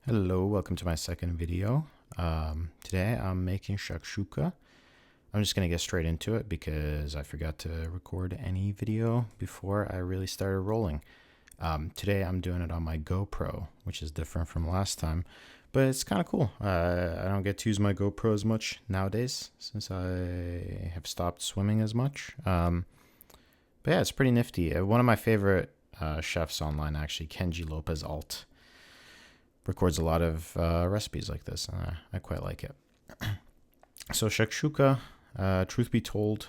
Hello, welcome to my second video. Today I'm making shakshuka. I'm just going to get straight into it because I forgot to record any video before I really started rolling. Today I'm doing it on my GoPro, which is different from last time, but it's kind of cool. I don't get to use my GoPro as much nowadays since I have stopped swimming as much. But yeah, it's pretty nifty. One of my favorite chefs online, actually, Kenji Lopez Alt, records a lot of recipes like this, and I quite like it. So shakshuka, truth be told,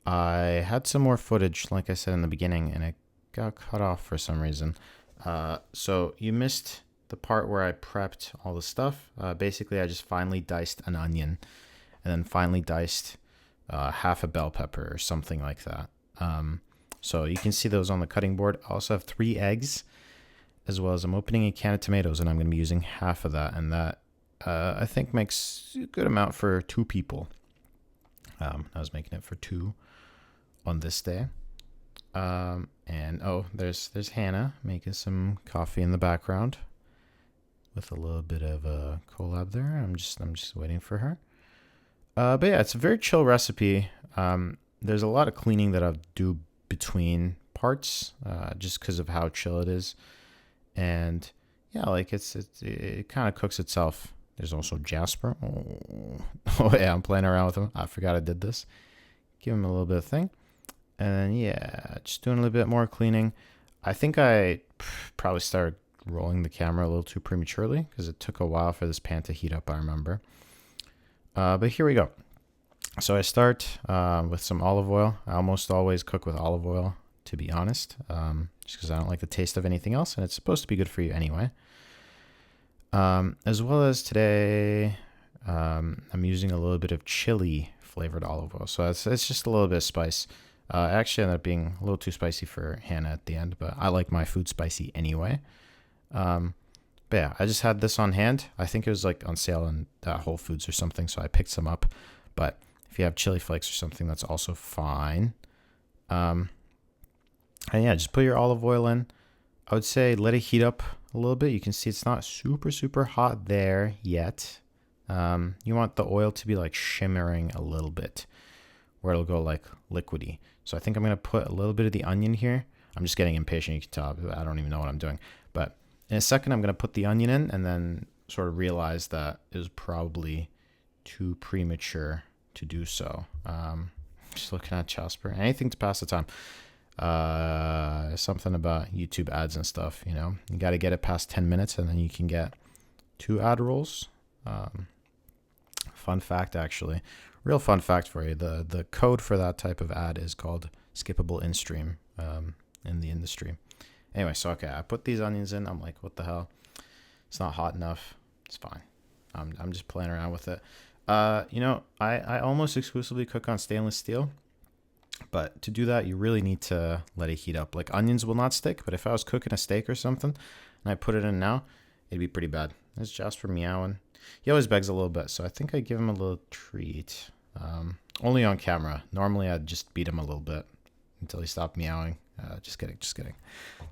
I had some more footage, like I said in the beginning, and it got cut off for some reason. So you missed the part where I prepped all the stuff. Basically, I just finely diced an onion, and then finely diced half a bell pepper or something like that. So you can see those on the cutting board. I also have 3 eggs, as well as I'm opening a can of tomatoes, and I'm going to be using half of that, and that I think makes a good amount for 2 people. I was making it for 2 on this day. And oh, there's Hannah making some coffee in the background with a little bit of a collab there. I'm just waiting for her. But yeah, it's a very chill recipe. There's a lot of cleaning that I'll do between parts, just because of how chill it is. And yeah, like it kind of cooks itself. There's also Jasper. Oh yeah, I'm playing around with him. I forgot I did this. Give him a little bit of thing. And then yeah, just doing a little bit more cleaning. I think I probably started rolling the camera a little too prematurely because it took a while for this pan to heat up, I remember. But here we go. So I start with some olive oil. I almost always cook with olive oil, to be honest, just because I don't like the taste of anything else, and it's supposed to be good for you anyway. As well as today, I'm using a little bit of chili flavored olive oil, so it's just a little bit of spice. Actually ended up being a little too spicy for Hannah at the end, but I like my food spicy anyway. But yeah, I just had this on hand. I think it was like on sale in Whole Foods or something, so I picked some up. But if you have chili flakes or something, that's also fine. And yeah, just put your olive oil in. I would say let it heat up a little bit. You can see it's not super hot there yet. You want the oil to be like shimmering a little bit, where it'll go like liquidy. So I think I'm going to put a little bit of the onion here. I'm just getting impatient, you can tell. I don't even know what I'm doing. But in a second, I'm going to put the onion in and then sort of realize that it was probably too premature to do so. Just looking at Jasper. Anything to pass the time. Something about YouTube ads and stuff, you know. You got to get it past 10 minutes and then you can get 2 ad rolls. Fun fact, actually. Real fun fact for you. The code for that type of ad is called skippable in-stream in the industry. Anyway, so okay, I put these onions in. I'm like, what the hell? It's not hot enough. It's fine. I'm just playing around with it. You know, I almost exclusively cook on stainless steel. But to do that, you really need to let it heat up. Like, onions will not stick, but if I was cooking a steak or something and I put it in now, it'd be pretty bad. There's Jasper meowing. He always begs a little bit, so I think I give him a little treat. Only on camera. Normally, I'd just beat him a little bit until he stopped meowing. Just kidding.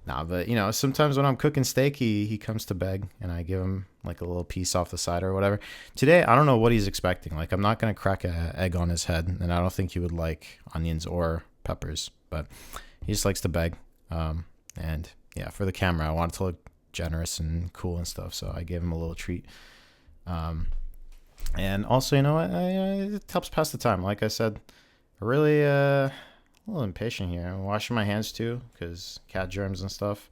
Nah, but, you know, sometimes when I'm cooking steak, he comes to beg, and I give him, like, a little piece off the side or whatever. Today, I don't know what he's expecting. Like, I'm not going to crack an egg on his head, and I don't think he would like onions or peppers, but he just likes to beg. And, yeah, for the camera, I want it to look generous and cool and stuff, so I gave him a little treat. And also, you know what, it helps pass the time. Like I said, I really... a little impatient here. I'm washing my hands too because cat germs and stuff.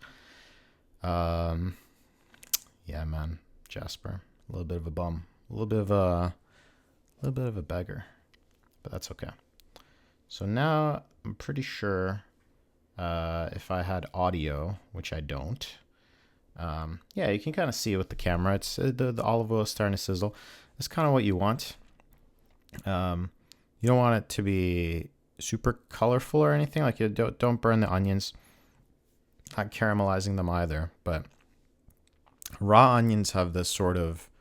Yeah, man, Jasper, a little bit of a bum, a little bit of a beggar, but that's okay. So now I'm pretty sure if I had audio, which I don't. Yeah, you can kind of see it with the camera. It's the olive oil is starting to sizzle. That's kind of what you want. You don't want it to be super colorful or anything. Like, you don't burn the onions. Not caramelizing them either, but raw onions have this sort of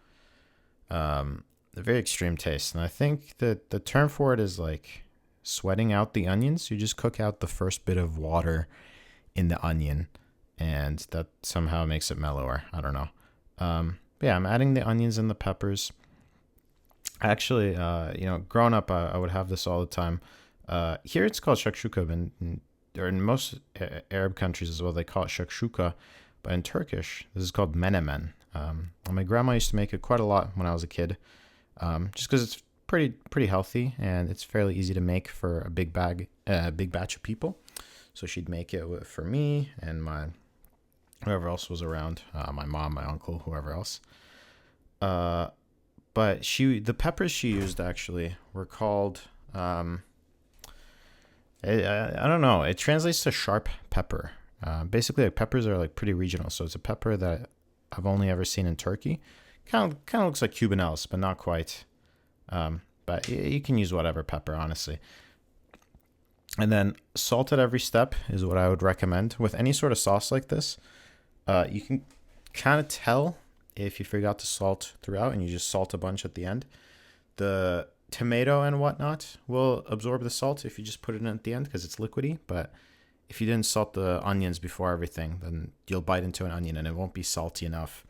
a very extreme taste, and I think that the term for it is like sweating out the onions. You just cook out the first bit of water in the onion, and that somehow makes it mellower. I don't know. But yeah, I'm adding the onions and the peppers. Actually, growing up, I would have this all the time. Here it's called shakshuka, or in most Arab countries as well, they call it shakshuka. But in Turkish, this is called menemen. And my grandma used to make it quite a lot when I was a kid, just because it's pretty healthy and it's fairly easy to make for a big batch of people. So she'd make it for me and whoever else was around, my mom, my uncle, whoever else. But the peppers she used actually were called, I don't know. It translates to sharp pepper. Basically, like, peppers are like pretty regional, so it's a pepper that I've only ever seen in Turkey. Kind of looks like Cubanelles, but not quite. But you can use whatever pepper, honestly. And then salt at every step is what I would recommend with any sort of sauce like this. You can kind of tell if you forgot to salt throughout and you just salt a bunch at the end. The tomato and whatnot will absorb the salt if you just put it in at the end because it's liquidy. But if you didn't salt the onions before everything, then you'll bite into an onion and it won't be salty enough.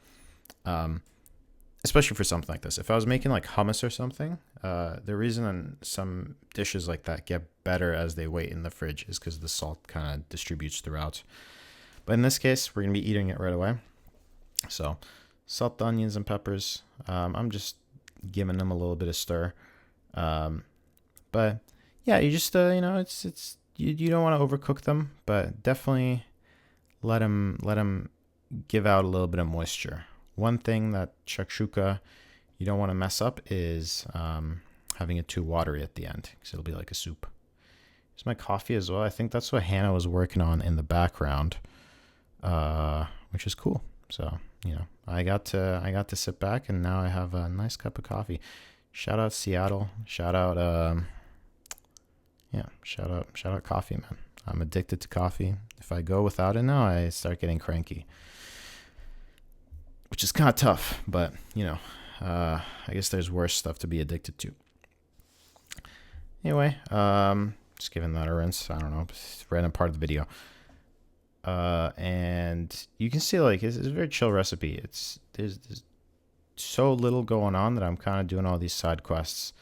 Especially for something like this. If I was making like hummus or something, the reason some dishes like that get better as they wait in the fridge is because the salt kind of distributes throughout. But in this case, we're going to be eating it right away. So salt the onions and peppers. I'm just giving them a little bit of stir. But yeah, you just, it's you don't want to overcook them, but definitely let them give out a little bit of moisture. One thing that shakshuka you don't want to mess up is having it too watery at the end because it'll be like a soup. Here's my coffee as well. I think that's what Hannah was working on in the background, which is cool. So, I got to sit back and now I have a nice cup of coffee. Shout out Seattle. Shout out coffee, man. I'm addicted to coffee. If I go without it now, I start getting cranky, which is kind of tough, but I guess there's worse stuff to be addicted to. Anyway, just giving that a rinse. I don't know, random part of the video. And you can see like it's a very chill recipe. There's so little going on that I'm kind of doing all these side quests.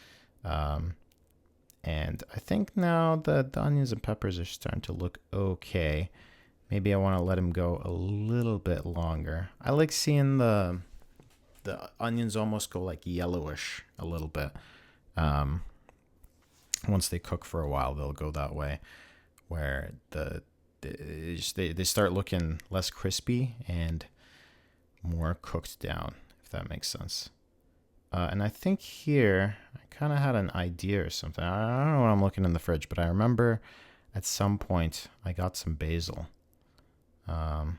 And I think now that the onions and peppers are starting to look okay. Maybe I want to let them go a little bit longer. I like seeing the onions almost go like yellowish a little bit. Once they cook for a while, they'll go that way, where they start looking less crispy and more cooked down, if that makes sense. And I think here I kind of had an idea or something. I don't know what I'm looking in the fridge, but I remember at some point I got some basil. Yeah,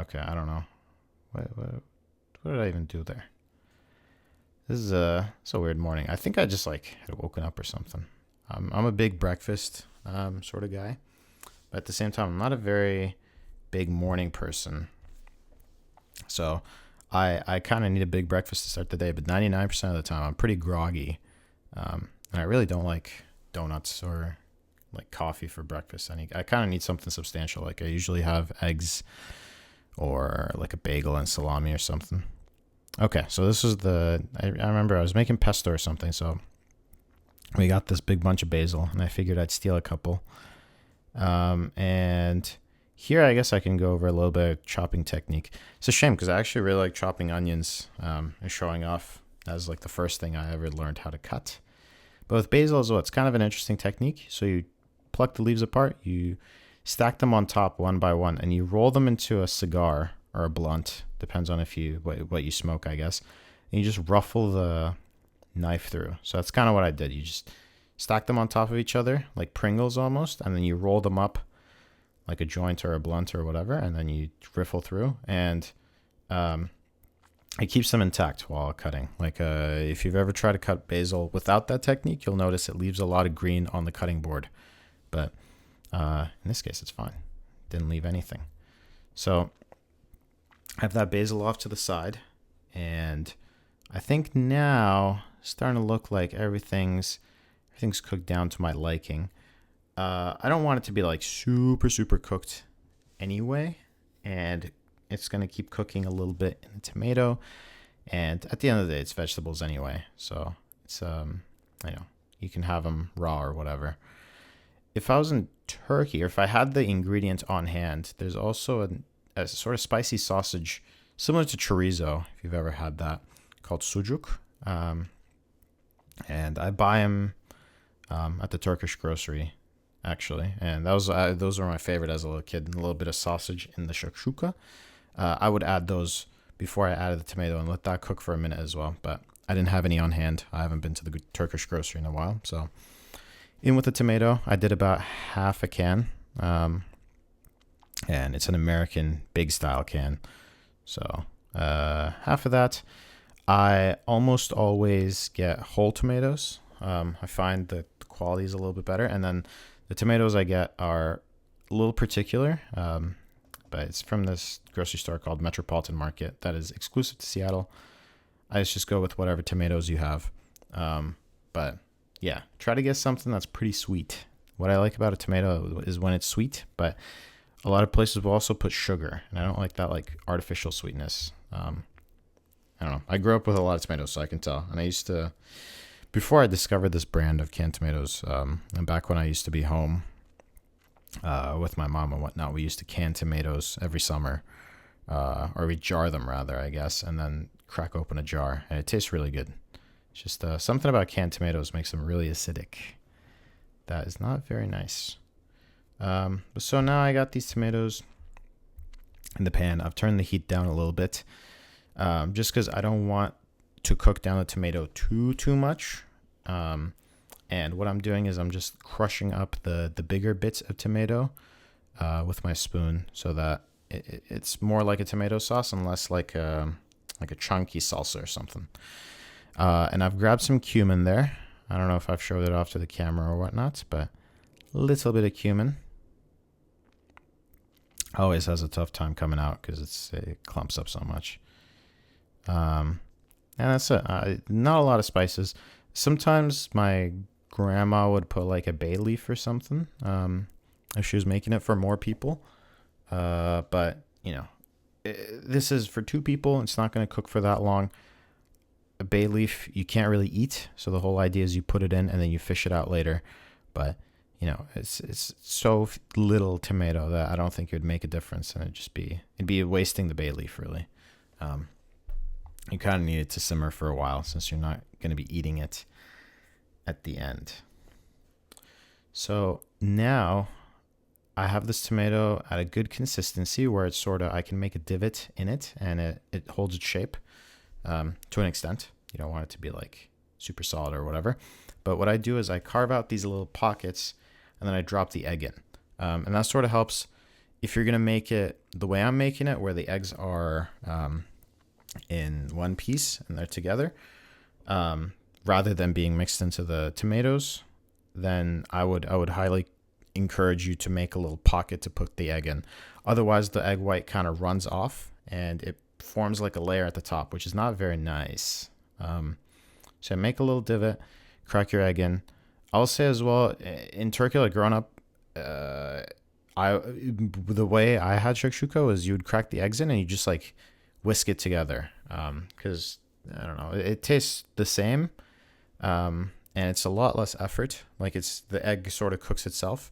okay, I don't know. What did I even do there? This is it's a weird morning. I think I just like had woken up or something. I'm a big breakfast sort of guy, but at the same time, I'm not a very big morning person. So I kind of need a big breakfast to start the day, but 99% of the time I'm pretty groggy, and I really don't like donuts or like coffee for breakfast. I kind of need something substantial. Like I usually have eggs or like a bagel and salami or something. Okay, so this is I remember I was making pesto or something, so we got this big bunch of basil, and I figured I'd steal a couple. And here I guess I can go over a little bit of chopping technique. It's a shame because I actually really like chopping onions and showing off as like the first thing I ever learned how to cut. But with basil as well, it's kind of an interesting technique. So you pluck the leaves apart, you stack them on top one by one, and you roll them into a cigar or a blunt, depends on what you smoke, I guess. And you just ruffle the knife through. So that's kind of what I did. You just stack them on top of each other like Pringles almost, and then you roll them up like a joint or a blunt or whatever, and then you riffle through, and it keeps them intact while cutting. Like if you've ever tried to cut basil without that technique, you'll notice it leaves a lot of green on the cutting board. But in this case, it's fine. Didn't leave anything. So I have that basil off to the side, and I think now it's starting to look like everything's cooked down to my liking. I don't want it to be like super, super cooked anyway. And it's going to keep cooking a little bit in the tomato. And at the end of the day, it's vegetables anyway. So it's, you can have them raw or whatever. If I was in Turkey, or if I had the ingredients on hand, there's also a sort of spicy sausage similar to chorizo, if you've ever had that, called sucuk. And I buy them at the Turkish grocery, actually. And those were my favorite as a little kid. A little bit of sausage in the shakshuka. I would add those before I added the tomato and let that cook for a minute as well. But I didn't have any on hand. I haven't been to the Turkish grocery in a while. So in with the tomato, I did about half a can. And it's an American big style can. So half of that. I almost always get whole tomatoes. I find that the quality is a little bit better. And then the tomatoes I get are a little particular. But it's from this grocery store called Metropolitan Market that is exclusive to Seattle. I just go with whatever tomatoes you have. But yeah, try to get something that's pretty sweet. What I like about a tomato is when it's sweet, but a lot of places will also put sugar, and I don't like that like artificial sweetness. I don't know. I grew up with a lot of tomatoes, so I can tell. And I used to, before I discovered this brand of canned tomatoes, and back when I used to be home with my mom and whatnot, we used to can tomatoes every summer, or we jar them rather, I guess, and then crack open a jar, and it tastes really good. It's just something about canned tomatoes makes them really acidic. That is not very nice. So now I got these tomatoes in the pan. I've turned the heat down a little bit, just because I don't want to cook down the tomato too much. And what I'm doing is I'm just crushing up the bigger bits of tomato with my spoon so that it's more like a tomato sauce and less like a chunky salsa or something. And I've grabbed some cumin there. I don't know if I've showed it off to the camera or whatnot, but a little bit of cumin. Always has a tough time coming out because it clumps up so much. And that's it. Not a lot of spices. Sometimes my grandma would put like a bay leaf or something if she was making it for more people. But, this is for 2 people. It's not going to cook for that long. A bay leaf you can't really eat, so the whole idea is you put it in and then you fish it out later. But it's so little tomato that I don't think it would make a difference, and it'd be wasting the bay leaf really. You kind of need it to simmer for a while since you're not going to be eating it at the end. So now I have this tomato at a good consistency where it's I can make a divot in it and it holds its shape to an extent. You don't want it to be like super solid or whatever. But what I do is I carve out these little pockets and then I drop the egg in. And that sort of helps if you're going to make it the way I'm making it, where the eggs are in one piece and they're together, rather than being mixed into the tomatoes, then I would highly encourage you to make a little pocket to put the egg in. Otherwise, the egg white kind of runs off and it forms like a layer at the top, which is not very nice. So make a little divot, crack your egg in. I'll say as well, in Turkey, like growing up, the way I had shakshuka was you would crack the eggs in and you just like whisk it together. Because I don't know, it tastes the same, and it's a lot less effort. Like the egg sort of cooks itself.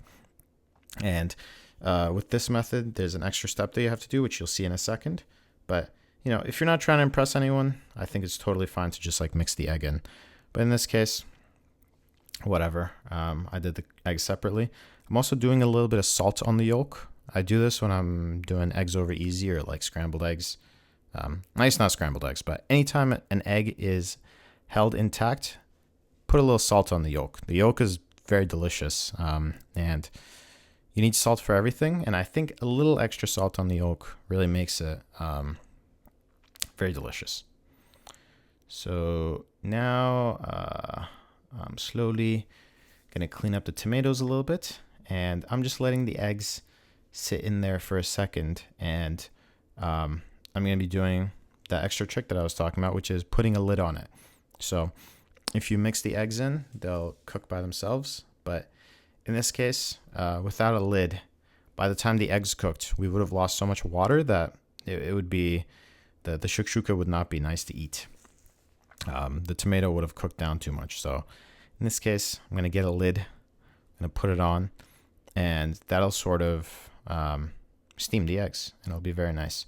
And with this method, there's an extra step that you have to do, which you'll see in a second. But if you're not trying to impress anyone, I think it's totally fine to just like mix the egg in. But in this case, whatever. I did the eggs separately. I'm also doing a little bit of salt on the yolk. I do this when I'm doing eggs over easy or like scrambled eggs. Nice, not scrambled eggs, but anytime an egg is held intact, put a little salt on the yolk. The yolk is very delicious, and you need salt for everything. And I think a little extra salt on the yolk really makes it very delicious. So now I'm slowly going to clean up the tomatoes a little bit, and I'm just letting the eggs sit in there for a second, and I'm going to be doing that extra trick that I was talking about, which is putting a lid on it. So if you mix the eggs in, they'll cook by themselves, but in this case, without a lid, by the time the eggs cooked, we would have lost so much water that it would be, the shakshuka would not be nice to eat. The tomato would have cooked down too much. So in this case, I'm going to get a lid, I'm going to put it on, and that'll sort of steam the eggs, and it'll be very nice.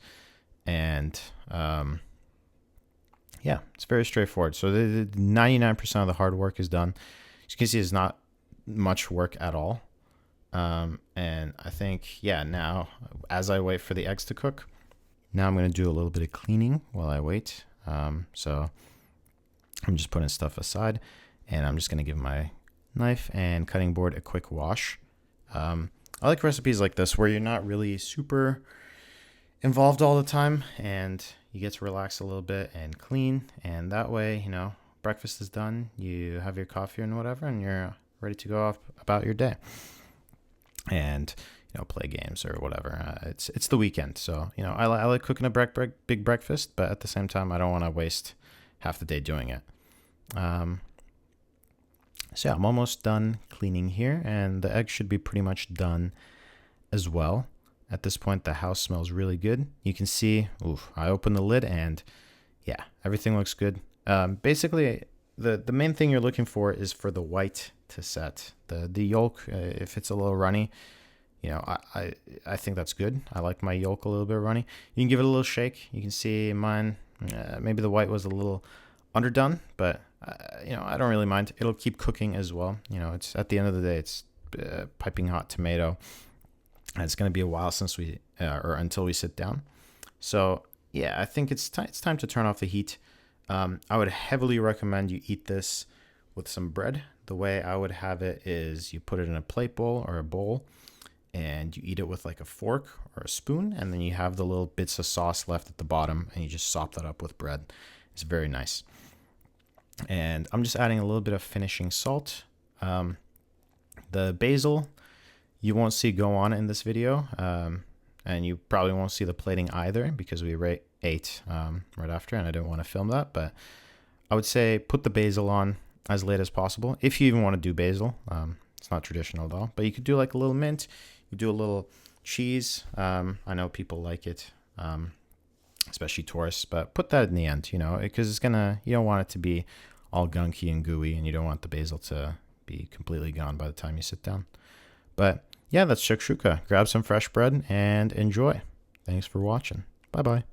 And yeah, it's very straightforward. So the 99% of the hard work is done. As you can see, it's not much work at all. And I think, yeah, now as I wait for the eggs to cook, now I'm going to do a little bit of cleaning while I wait. So I'm just putting stuff aside, and I'm just going to give my knife and cutting board a quick wash. I like recipes like this where you're not really super involved all the time, and you get to relax a little bit and clean. And that way, you know, breakfast is done, you have your coffee and whatever, and you're ready to go off about your day and, you know, play games or whatever. It's the weekend, so, you know, I like cooking a big breakfast, but at the same time, I don't want to waste half the day doing it. So yeah, I'm almost done cleaning here, and the egg should be pretty much done as well. At this point, the house smells really good. You can see, I opened the lid, and yeah, everything looks good. Basically, the main thing you're looking for is for the white to set. The yolk, if it's a little runny, you know, I think that's good. I like my yolk a little bit runny. You can give it a little shake. You can see mine, maybe the white was a little underdone, but you know, I don't really mind. It'll keep cooking as well. You know, it's at the end of the day, it's piping hot tomato, and it's going to be a while since we or until we sit down. So yeah, I think it's time to turn off the heat. I would heavily recommend you eat this with some bread. The way I would have it is you put it in a plate bowl or a bowl, and you eat it with like a fork or a spoon, and then you have the little bits of sauce left at the bottom, and you just sop that up with bread. It's very nice. And I'm just adding a little bit of finishing salt. The basil you won't see go on in this video, and you probably won't see the plating either because we ate right after, and I didn't want to film that. But I would say put the basil on as late as possible if you even want to do basil. It's not traditional though, but you could do like a little mint. You do a little cheese. I know people like it, especially tourists, but put that in the end, you know, because it's gonna, you don't want it to be all gunky and gooey, and you don't want the basil to be completely gone by the time you sit down. But yeah, that's shakshuka. Grab some fresh bread and enjoy. Thanks for watching. Bye bye.